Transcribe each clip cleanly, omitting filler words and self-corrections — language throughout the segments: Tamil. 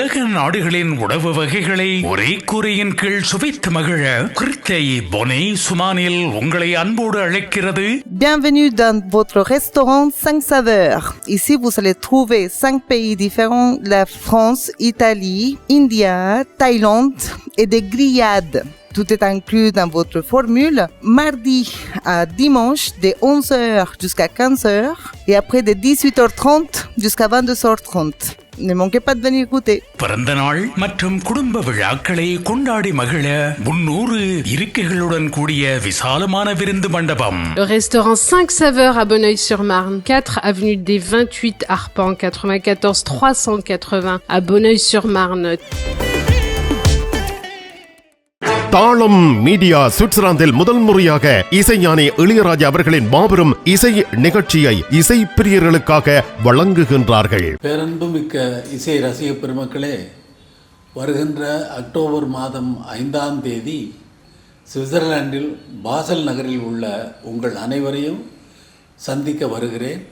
உலக நாடுகளின் உணவு வகைகளை ஒரே கூரையின் கீழ் சுவைத்து மகிழ கிருத்தை பொனே சுமானில் உங்களை அன்போடு அழைக்கிறது. Bienvenue dans votre restaurant 5 saveurs. Ici, vous allez trouver 5 pays différents, la France, Italie, India, Thaïlande et des grillades. Tout est inclus dans votre formule. Mardi à dimanche, de 11h jusqu'à 15h et après de 18h30 jusqu'à 22h30. Ne manquez pas de venir goûter. பிறந்த நாள் மற்றும் குடும்ப விழாக்களை கொண்டாடி மகிழ 300 இருக்கைகளுடன் கூடிய விசாலமான விருந்து மண்டபம். Le restaurant 5 saveurs à Bonneuil-sur-Marne, 4 avenue des 28 Arpents, 94 380 à Bonneuil-sur-Marne. தாளம் மீடியா சுவிட்சர்லாந்தில் முதல் முறையாக இசைஞானி இளையராஜா அவர்களின் மாபெரும் இசை நிகழ்ச்சியை இசை பிரியர்களுக்காக வழங்குகின்றார்கள். பேரன்புமிக்க இசை ரசிக பெருமக்களே, வருகின்ற அக்டோபர் மாதம் 5ஆம் தேதி சுவிட்சர்லாந்தில் பாசல் நகரில் உள்ள உங்கள் அனைவரையும் சந்திக்க வருகிறேன்.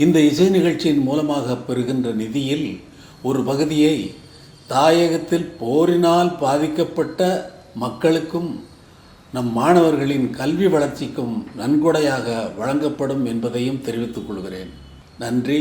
இந்த இசை நிகழ்ச்சியின் மூலமாக பெறுகின்ற நிதியில் ஒரு பகுதியை தாயகத்தில் போரினால் பாதிக்கப்பட்ட மக்களுக்கும் நம் மாணவர்களின் கல்வி வளர்ச்சிக்கும் நன்கொடையாக வழங்கப்படும் என்பதையும் தெரிவித்துக் கொள்கிறேன். நன்றி,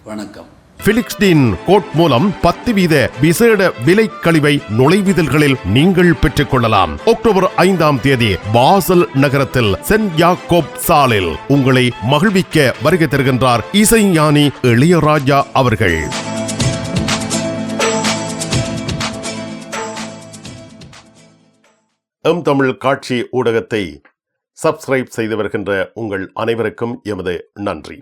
வணக்கம். பிலிக்ஸ்டீன் கோட் மூலம் 10% விசேட விலை கழிவை நுழைவிதழ்களில் நீங்கள் பெற்றுக் கொள்ளலாம். அக்டோபர் 5ஆம் தேதி பாசல் நகரத்தில் சென்ட் யாக்கோப் சாலில் உங்களை மகிழ்விக்க வருகை தருகின்றார் இசைஞானி இளையராஜா அவர்கள். தமிழ் காட்சி ஊடகத்தை சப்ஸ்கிரைப் செய்து வருகின்ற உங்கள் அனைவருக்கும் எமது நன்றி.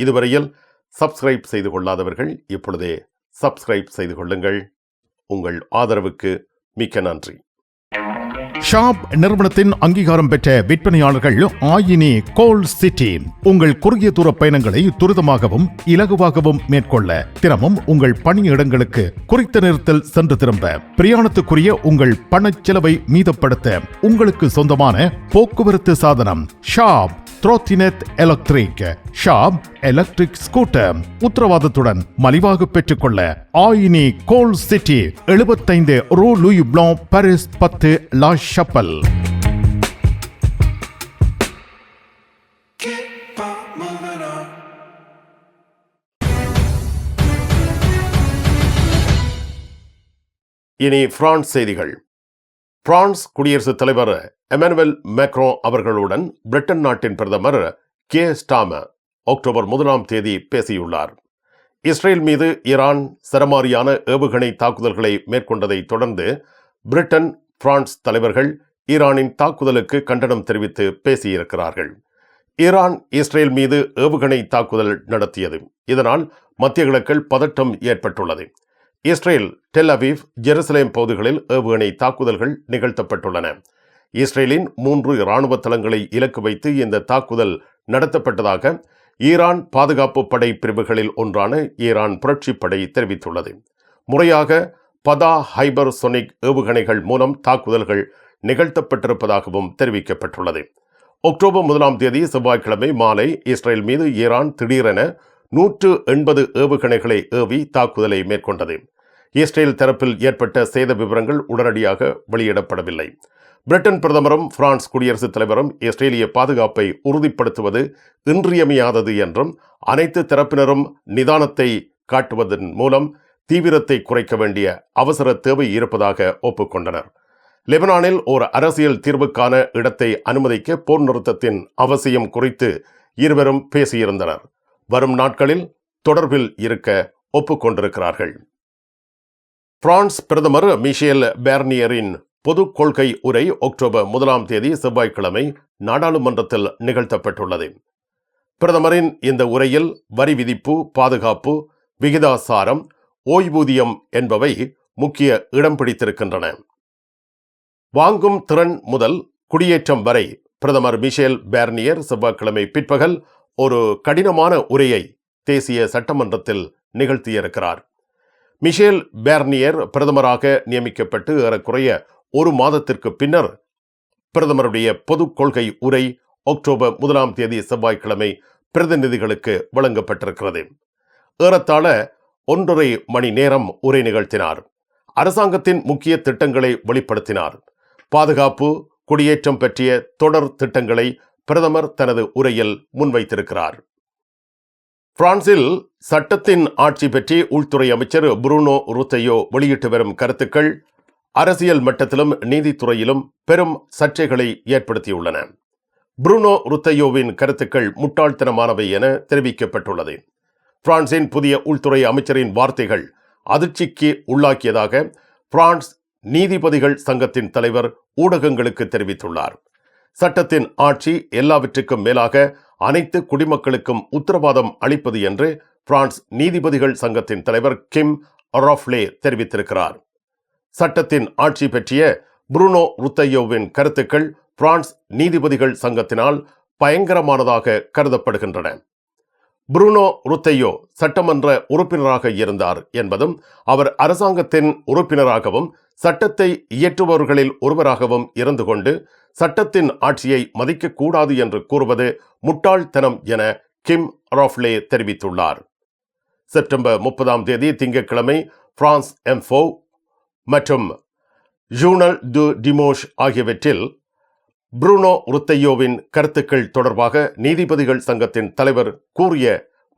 இதுவரையில் சப்ஸ்கிரைப் செய்து கொள்ளாதவர்கள் இப்பொழுதே சப்ஸ்கிரைப் செய்து கொள்ளுங்கள். உங்கள் ஆதரவுக்கு மிக்க நன்றி. ஷாப் நிறுவனத்தின் அங்கீகாரம் பெற்ற விற்பனையாளர்கள் ஆயினி கோல் சிட்டி. உங்கள் குறுகிய தூர பயணங்களை துரிதமாகவும் இலகுவாகவும் மேற்கொள்ள தினமும் உங்கள் பணியிடங்களுக்கு குறித்த நேரத்தில் சென்று திரும்ப பிரயாணத்துக்குரிய உங்கள் பணச்செலவை மீதப்படுத்த உங்களுக்கு சொந்தமான போக்குவரத்து சாதனம் ஷாப் த்ரோத்தினெட் எலக்ட்ரிக். ஷாப் எலக்ட்ரிக் ஸ்கூட்டர் உத்தரவாதத்துடன் மலிவாக பெற்றுக்கொள்ள ஆயினி கோல் சிட்டி, 75 ரூ Louis Blanc, Paris 10 La Chapelle. இனி பிரான்ஸ் செய்திகள். பிரான்ஸ் குடியரசுத் தலைவர் எமனுவல் மேக்ரோ அவர்களுடன் பிரிட்டன் நாட்டின் பிரதமர் கியர் ஸ்டார்மர் அக்டோபர் 1ஆம் தேதி பேசியுள்ளார். இஸ்ரேல் மீது ஈரான் சரமாரியான ஏவுகணை தாக்குதல்களை மேற்கொண்டதை தொடர்ந்து பிரிட்டன், பிரான்ஸ் தலைவர்கள் ஈரானின் தாக்குதலுக்கு கண்டனம் தெரிவித்து பேசியிருக்கிறார்கள். ஈரான் இஸ்ரேல் மீது ஏவுகணை தாக்குதல் நடத்தியது. இதனால் மத்திய கிழக்கில் பதட்டம் ஏற்பட்டுள்ளது. இஸ்ரேல், டெல் அவீவ், ஜெருசலேம் பகுதிகளில் ஏவுகணை தாக்குதல்கள் நிகழ்த்தப்பட்டுள்ளன. இஸ்ரேலின் 3 இராணுவ தளங்களை இலக்கு வைத்து இந்த தாக்குதல் நடத்தப்பட்டதாக ஈரான் பாதுகாப்பு படை பிரிவுகளில் ஒன்றான ஈரான் புரட்சிப்படை தெரிவித்துள்ளது. முறையாக பதா ஹைபர்சோனிக் ஏவுகணைகள் மூலம் தாக்குதல்கள் நிகழ்த்தப்பட்டிருப்பதாகவும் தெரிவிக்கப்பட்டுள்ளது. அக்டோபர் 1ஆம் தேதி செவ்வாய்க்கிழமை மாலை இஸ்ரேல் மீது ஈரான் திடீரென 180 ஏவுகணைகளை ஏவி தாக்குதலை மேற்கொண்டது. இஸ்ரேல் தரப்பில் ஏற்பட்ட சேத விவரங்கள் உடனடியாக வெளியிடப்படவில்லை. பிரிட்டன் பிரதமரும் பிரான்ஸ் குடியரசுத் தலைவரும் இஸ்ரேலிய பாதுகாப்பை உறுதிப்படுத்துவது இன்றியமையாதது என்றும் அனைத்து தரப்பினரும் நிதானத்தை காட்டுவதன் மூலம் தீவிரத்தை குறைக்க வேண்டிய அவசர தேவை இருப்பதாக ஒப்புக்கொண்டனர். லெபனானில் ஒரு அரசியல் தீர்வுக்கான இடத்தை அனுமதிக்க போர் நிறுத்தத்தின் அவசியம் குறித்து இருவரும் பேசியிருந்தனர். வரும் நாட்களில் தொடர்பில் இருக்க ஒப்புக்கொண்டிருக்கிறார்கள். பிரான்ஸ் பிரதமர் மிஷேல் பார்னியரின் பொது கொள்கை உரை அக்டோபர் 1ஆம் தேதி செவ்வாய்க்கிழமை நாடாளுமன்றத்தில் நிகழ்த்தப்பட்டுள்ளது. பிரதமரின் இந்த உரையில் வரி விதிப்பு, பாதுகாப்பு, விகிதாசாரம், ஓய்வூதியம் என்பவை முக்கிய இடம் பிடித்திருக்கின்றன. வாங்கும் திறன் முதல் குடியேற்றம் வரை பிரதமர் மிஷேல் பார்னியர் செவ்வாய்க்கிழமை பிற்பகல் ஒரு கடினமான உரையை தேசிய சட்டமன்றத்தில் நிகழ்த்தியிருக்கிறார். மிஷேல் பார்னியர் பிரதமராக நியமிக்கப்பட்டு ஏறக்குறைய 1 மாதத்திற்கு பின்னர் பிரதமருடைய பொது கொள்கை உரை அக்டோபர் 1ஆம் தேதி செவ்வாய்க்கிழமை பிரதிநிதிகளுக்கு வழங்கப்பட்டிருக்கிறது. ஏறத்தாழ 1.5 மணி நேரம் உரை நிகழ்த்தினார். அரசாங்கத்தின் முக்கிய திட்டங்களை வெளிப்படுத்தினார். பாதுகாப்பு, குடியேற்றம் பற்றிய தொடர் திட்டங்களை பிரதமர் தனது உரையில் முன்வைத்திருக்கிறார். பிரான்சில் சட்டத்தின் ஆட்சி பற்றி உள்துறை அமைச்சர் புரூனோ ருத்தையோ வெளியிட்டு வரும் கருத்துக்கள் அரசியல் மட்டத்திலும் நீதித்துறையிலும் பெரும் சர்ச்சைகளை ஏற்படுத்தியுள்ளன. புரூனோ ருத்தையோவின் கருத்துக்கள் முட்டாள்தனமானவை என தெரிவிக்கப்பட்டுள்ளது. பிரான்சின் புதிய உள்துறை அமைச்சரின் வார்த்தைகள் அதிர்ச்சிக்கு உள்ளாக்கியதாக பிரான்ஸ் நீதிபதிகள் சங்கத்தின் தலைவர் ஊடகங்களுக்கு தெரிவித்துள்ளார். சட்டத்தின் ஆட்சி எல்லாவற்றுக்கும் மேலாக அனைத்து குடிமக்களுக்கும் உத்தரவாதம் அளிப்பது என்று பிரான்ஸ் நீதிபதிகள் சங்கத்தின் தலைவர் கிம் ராஃப்லே தெரிவித்திருக்கிறார். சட்டத்தின் ஆட்சி பற்றிய புரூனோ ருத்தையோவின் கருத்துக்கள் பிரான்ஸ் நீதிபதிகள் சங்கத்தினால் பயங்கரமானதாக கருதப்படுகின்றன. புரூனோ ருத்தையோ சட்டமன்ற உறுப்பினராக இருந்தார் என்பதும் அவர் அரசாங்கத்தின் உறுப்பினராகவும் சட்டத்தை இயற்றுபவர்களில் ஒருவராகவும் இருந்து கொண்டு சட்டத்தின் ஆட்சியை மதிக்கக்கூடாது என்று கூறுவது முட்டாள்தனம் என கிம் ராஃப்லே தெரிவித்துள்ளார். செப்டம்பர் 30 திங்கட்கிழமை பிரான்ஸ் எம்ஃபோ மற்றும் ஜூர்னல் டு டிமோஷ் ஆகியவற்றில் புரூனோ ருத்தையோவின் கருத்துக்கள் தொடர்பாக நீதிபதிகள் சங்கத்தின் தலைவர் கூறிய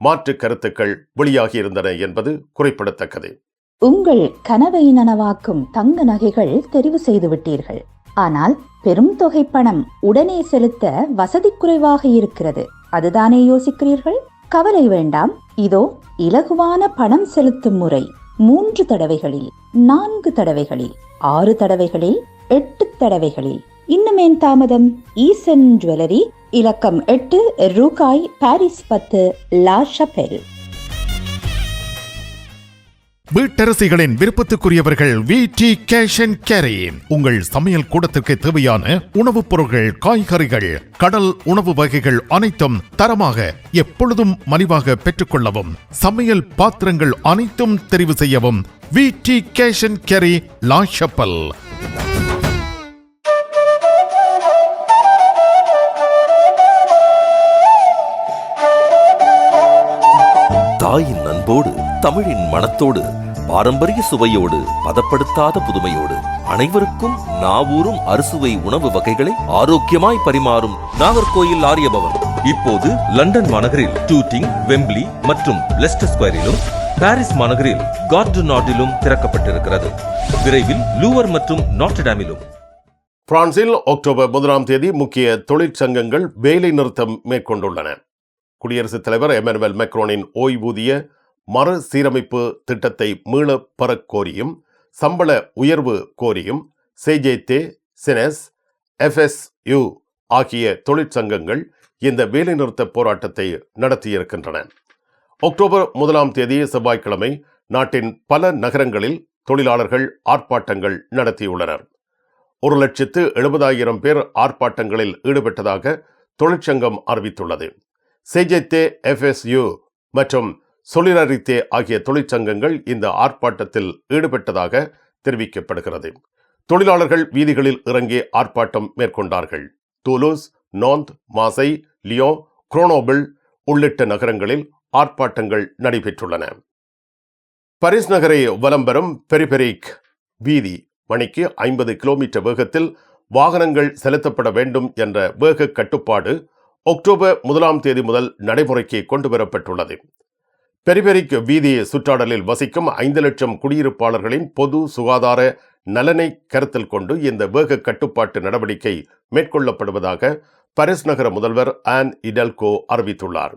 மாற்று கருத்துக்கள் வெளியாகியிருந்தன என்பது குறிப்பிடத்தக்கது. உங்கள் கனவை நனவாக்கும் தங்க நகைகள் தெரிவு செய்து விட்டீர்கள். ஆனால் பெரும் தொகை பணம் உடனே செலுத்த வசதி குறைவாக இருக்கிறது. அதுதானே யோசிக்கிறீர்கள்? கவலை வேண்டாம். இதோ இலகுவான பணம் செலுத்தும் முறை. 3 தடவைகளில், 4 தடவைகளில், 6 தடவைகளில், 8 தடவைகளில். இன்னுமேன் தாமதம்? ஈசன் ஜுவல்லரி, இலக்கம் 8, ரூகாய், பாரிஸ் 10, லா ஷபெல். வீட்டரசிகளின் விருப்பத்துக்குரியவர்கள் விடி கேஷ் அண்ட் கேரி. உங்கள் சமையல் கூடத்திற்கு தேவையான உணவுப் பொருட்கள், காய்கறிகள், கடல் உணவு வகைகள் அனைத்தும் தரமாக எப்பொழுதும் மலிவாக பெற்றுக்கொள்ளவும், சமையல் பாத்திரங்கள் அனைத்தும் தெரிவு செய்யவும் விடி cash and carry, law Chapelle. தாயின் அன்போடு, தமிழின் மணத்தோடு, பாரம்பரிய சுவையோடு, பதப்படுத்தாத புதுமையோடு அனைவருக்கும் நாவூரும் அறுசுவை உணவு வகைகளை ஆரோக்கியமாய் பரிமாறும் நாகர்கோயில் ஆரியபவன் இப்போது லண்டன் மாநகரில் டூட்டிங், வெம்பிளி மற்றும் லெஸ்டர் ஸ்கொயரிலும், பாரிஸ் மாநகரில் கார்டு நாட்டிலும் திறக்கப்பட்டிருக்கிறது. விரைவில் லூவர் மற்றும் நாட்டர்டாமிலும். பிரான்சில் அக்டோபர் 1 முக்கிய தொழிற்சங்கங்கள் வேலை நிறுத்தம் மேற்கொண்டுள்ளன. குடியரசுத் தலைவர் எமனுவல் மேக்ரோனின் ஓய்வூதிய மறுசீரமைப்பு திட்டத்தை மீளப் பெறக் கோரியும், சம்பள உயர்வு கோரியும் CGT, சினெஸ், FSU ஆகிய தொழிற்சங்கங்கள் இந்த வேலைநிறுத்த போராட்டத்தை நடத்தியிருக்கின்றன. அக்டோபர் 1 செவ்வாய்க்கிழமை நாட்டின் பல நகரங்களில் தொழிலாளர்கள் ஆர்ப்பாட்டங்கள் நடத்தியுள்ளனர். 1,70,000 பேர் ஆர்ப்பாட்டங்களில் ஈடுபட்டதாக தொழிற்சங்கம் அறிவித்துள்ளது. CGT, FSU மற்றும் சொலிடாரிட்டே ஆகிய தொழிற்சங்கங்கள் இந்த ஆர்ப்பாட்டத்தில் ஈடுபட்டதாக தெரிவிக்கப்படுகிறது. தொழிலாளர்கள் வீதிகளில் இறங்கி ஆர்ப்பாட்டம் மேற்கொண்டார்கள். தூலூஸ், நாந்த், மாசை, லியோ, குரோனோபிள் உள்ளிட்ட நகரங்களில் ஆர்ப்பாட்டங்கள் நடைபெற்றுள்ளன. பாரிஸ் நகரை வலம் வரும் பெரிபெரிக் வீதி மணிக்கு 50 கிலோமீட்டர் வேகத்தில் வாகனங்கள் செலுத்தப்பட வேண்டும் என்ற வேக கட்டுப்பாடு அக்டோபர் 1 முதல் நடைமுறைக்கு கொண்டு வரப்பட்டுள்ளது. பெரிபெரிக் வீதி சுற்றாடலில் வசிக்கும் 5 லட்சம் குடியிருப்பாளர்களின் பொது சுகாதார நலனை கருத்தில் கொண்டு இந்த வேக கட்டுப்பாட்டு நடவடிக்கை மேற்கொள்ளப்படுவதாக பாரிஸ் நகர முதல்வர் ஆன் இடல்கோ அறிவித்துள்ளார்.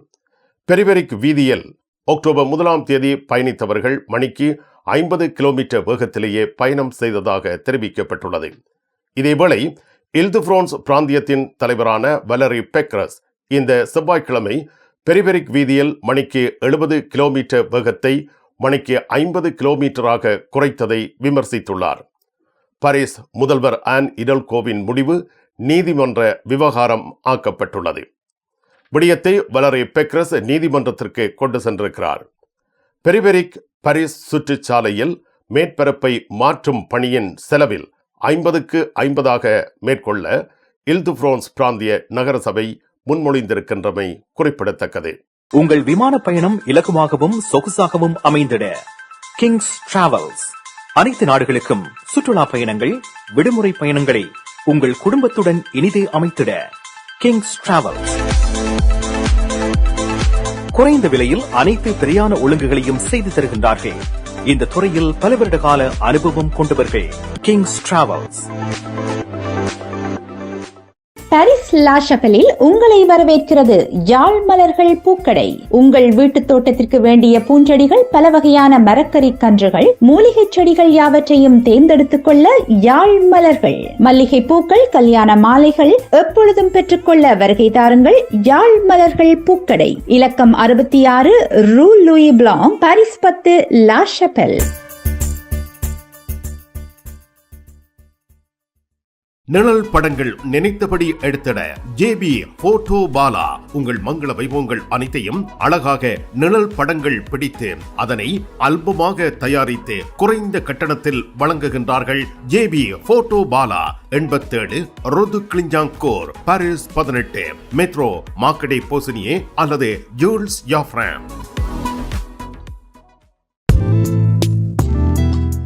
பெரிபெரிக் வீதியில் அக்டோபர் 1 பயணித்தவர்கள் மணிக்கு 50 கிலோமீட்டர் வேகத்திலேயே பயணம் செய்ததாக தெரிவிக்கப்பட்டுள்ளது. இதேவேளை இல்துஃப்ரான்ஸ் பிராந்தியத்தின் தலைவரான வலரி பெக்ரஸ் இந்த செவ்வாய்க்கிழமை பெரிபெரிக் வீதியில் மணிக்கு 70 கிலோமீட்டர் வேகத்தை மணிக்கு 50 கிலோமீட்டராக குறைத்ததை விமர்சித்துள்ளார். பாரிஸ் முதல்வர் ஆன் இடல்கோவின் முடிவு நீதிமன்ற விவகாரம் ஆக்கப்பட்டுள்ளது. விடயத்தை வலரி பெக்ரஸ் நீதிமன்றத்திற்கு கொண்டு சென்றிருக்கிறார். பெரிபெரிக் பாரிஸ் சுற்றுச்சாலையில் மேற்பரப்பை மாற்றும் பணியின் செலவில் 50க்கு 50 மேற்கொள்ள இல்துஃப்ரான்ஸ் பிராந்திய நகரசபை முன்மொழிந்திருக்கின்றமை குறிப்பிடத்தக்கது. உங்கள் விமான பயணம் இலகுவாகவும் சொகுசாகவும் அமைந்திட கிங்ஸ் டிராவல்ஸ் அனைத்து நாடுகளுக்கும் சுற்றுலா பயணங்கள், விடுமுறை பயணங்களை உங்கள் குடும்பத்துடன் இனிதே அமைத்திட கிங்ஸ் டிராவல்ஸ். குறைந்த விலையில் அனைத்து பிரியாண ஒழுங்குகளையும் செய்து தருகின்றார்கள். இந்த துறையில் பல வருட கால அனுபவம் கொண்டவர்கள் கிங்ஸ் டிராவல்ஸ். பாரிஸ் லா ஷபெலில் உங்களை வரவேற்கிறது யாழ் மலர்கள் பூக்கடை. உங்கள் வீட்டு தோட்டத்திற்கு வேண்டிய பூஞ்செடிகள், பல வகையான மரக்கறி கன்றுகள், மூலிகை செடிகள் யாவற்றையும் தேர்ந்தெடுத்துக் கொள்ள யாழ் மலர்கள். மல்லிகை பூக்கள், கல்யாண மாலைகள் எப்பொழுதும் பெற்றுக்கொள்ள வருகை தாருங்கள் யாழ் மலர்கள் பூக்கடை. இலக்கம் 66 Rue Louis Blanc, Paris 10, La Chapelle. நிழல் படங்கள் நினைத்தபடி எடுத்திட ஜேபி போட்டோ பாலா. உங்கள் மங்கள வைபவங்கள் அனைத்தையும் அழகாக நிழல் படங்கள் பிடித்து அதனை ஆல்பமாக தயாரித்து குறைந்த கட்டணத்தில் வழங்குகின்றார்கள் ஜேபி போட்டோ பாலா. 87 ரோது கிளிஞ்சாங்கோர், பாரிஸ் 18, மெட்ரோ மார்க்கெட்டை போசினியே அல்லது ஜூல்ஸ் யாஃப்ராம்.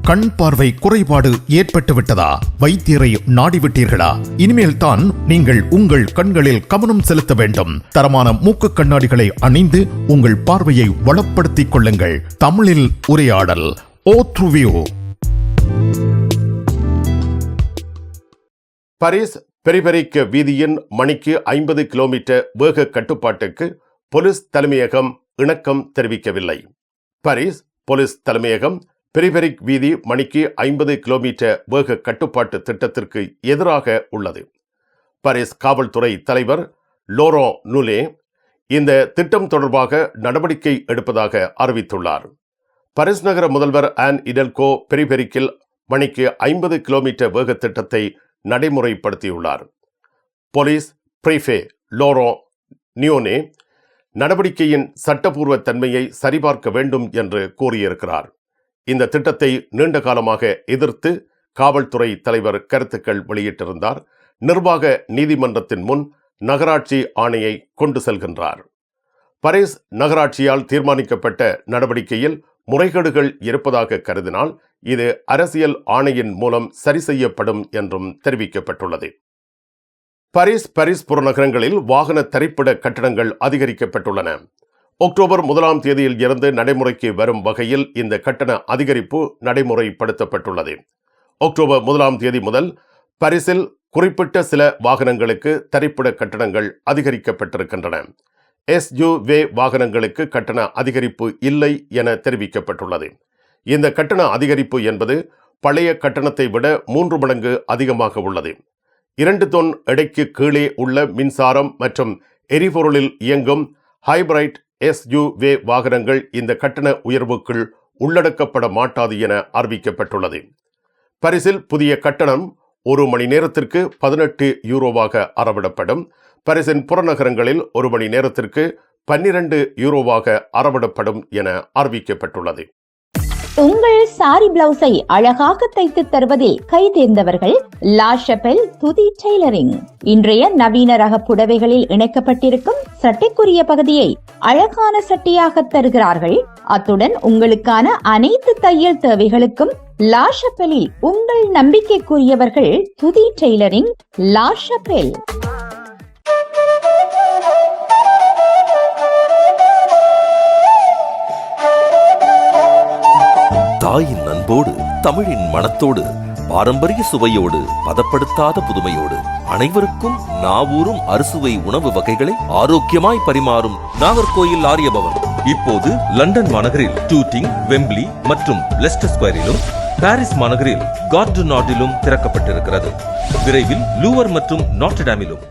கண் பார்வை குறைபாடு ஏற்பட்டு விட்டதா? வைத்தியரை நாடிவிட்டீர்களா? இனிமேல் தான் நீங்கள் உங்கள் கண்களில் கவனம் செலுத்த வேண்டும். தரமான மூக்கு கண்ணாடிகளை அணிந்து உங்கள் பார்வையை வளப்படுத்திக் கொள்ளுங்கள். தமிழில் உரையாடல் ஓத்ருவியூ. பாரிஸ் பெரிபெரிக் வீதியின் மணிக்கு 50 கிலோமீட்டர் வேக கட்டுப்பாட்டுக்கு போலீஸ் தலைமையகம் இணக்கம் தெரிவிக்கவில்லை. பாரிஸ் போலீஸ் தலைமையகம் பெரிபெரிக் வீதி மணிக்கு 50 கிலோமீட்டர் வேக கட்டுப்பாட்டு திட்டத்திற்கு எதிராக உள்ளது. பாரிஸ் காவல்துறை தலைவர் லோரோ நுலே இந்த திட்டம் தொடர்பாக நடவடிக்கை எடுப்பதாக அறிவித்துள்ளார். பாரிஸ் நகர முதல்வர் ஆன் இடல்கோ பெரிபெரிக்கில் மணிக்கு 50 கிலோமீட்டர் வேக திட்டத்தை நடைமுறைப்படுத்தியுள்ளார். போலீஸ் பிரீஃபே லோரோ நியோனே நடவடிக்கையின் சட்டப்பூர்வ தன்மையை சரிபார்க்க வேண்டும் என்று கூறியிருக்கிறார். இந்த திட்டத்தை நீண்ட காலமாக எதிர்த்து காவல்துறை தலைவர் கருத்துக்கள் வெளியிட்டிருந்தார். நிர்வாக நீதிமன்றத்தின் முன் நகராட்சி ஆணையை கொண்டு செல்கின்றார். பாரிஸ் நகராட்சியால் தீர்மானிக்கப்பட்ட நடவடிக்கையில் முறைகேடுகள் இருப்பதாக கருதினால் இது அரசியல் ஆணையின் மூலம் சரி செய்யப்படும் என்றும் தெரிவிக்கப்பட்டுள்ளது. பாரிஸ் புறநகரங்களில் வாகன தரிப்பிட கட்டணங்கள் அதிகரிக்கப்பட்டுள்ளன. அக்டோபர் 1ஆம் தேதியில் இருந்து நடைமுறைக்கு வரும் வகையில் இந்த கட்டண அதிகரிப்பு நடைமுறைப்படுத்தப்பட்டுள்ளது. அக்டோபர் 1ஆம் தேதி முதல் பாரிஸில் குறிப்பிட்ட சில வாகனங்களுக்கு தரிப்பிட கட்டணங்கள் அதிகரிக்கப்பட்டிருக்கின்றன. SUV வாகனங்களுக்கு கட்டண அதிகரிப்பு இல்லை என தெரிவிக்கப்பட்டுள்ளது. இந்த கட்டண அதிகரிப்பு என்பது பழைய கட்டணத்தை விட 3 மடங்கு அதிகமாக உள்ளது. 2 தொன் எடைக்கு கீழே உள்ள மின்சாரம் மற்றும் எரிபொருளில் இயங்கும் ஹைபிரைட் SUV வாகனங்கள் இந்த கட்டண உயர்வுக்குள் உள்ளடக்கப்பட மாட்டாது என அறிவிக்கப்பட்டுள்ளது. பாரிஸில் புதிய கட்டணம் 1 மணி நேரத்திற்கு 18 யூரோவாக அறவிடப்படும். பாரிஸின் புறநகரங்களில் 1 மணி நேரத்திற்கு 12 யூரோவாக அறவிடப்படும் என அறிவிக்கப்பட்டுள்ளது. உங்கள் சாரி பிளவுஸை அழகாக தைத்து தருவதில் கை தேர்ந்தவர்கள் லா ஷபெல் துதி டெய்லரிங். இன்றைய நவீன ரக புடவைகளில் இணைக்கப்பட்டிருக்கும் சட்டைக்குரிய பகுதியை அழகான சட்டையாக தருகிறார்கள். அத்துடன் உங்களுக்கான அனைத்து தையல் தேவைகளுக்கும் லா ஷபெலில் உங்கள் நம்பிக்கைக்குரியவர்கள் துதி டெய்லரிங், லா ஷபெல். தாயின் அன்போடு, தமிழின் மணத்தோடு, பாரம்பரிய சுவையோடு, பதப்படுத்தாத புதுமையோடு, அனைவருக்கும் நாவூரும் அறுசுவை உணவு வகைகளை ஆரோக்கியமாய் பரிமாறும் நாகர்கோயில் ஆரியபவன் இப்போது லண்டன் மாநகரில் டூட்டிங், வெம்பிளி மற்றும் லெஸ்டர் ஸ்கொயரிலும், பாரிஸ் மாநகரில் கார்டு நாட்டிலும் திறக்கப்பட்டிருக்கிறது. விரைவில் லூவர் மற்றும் நாட்டர்டாமிலும்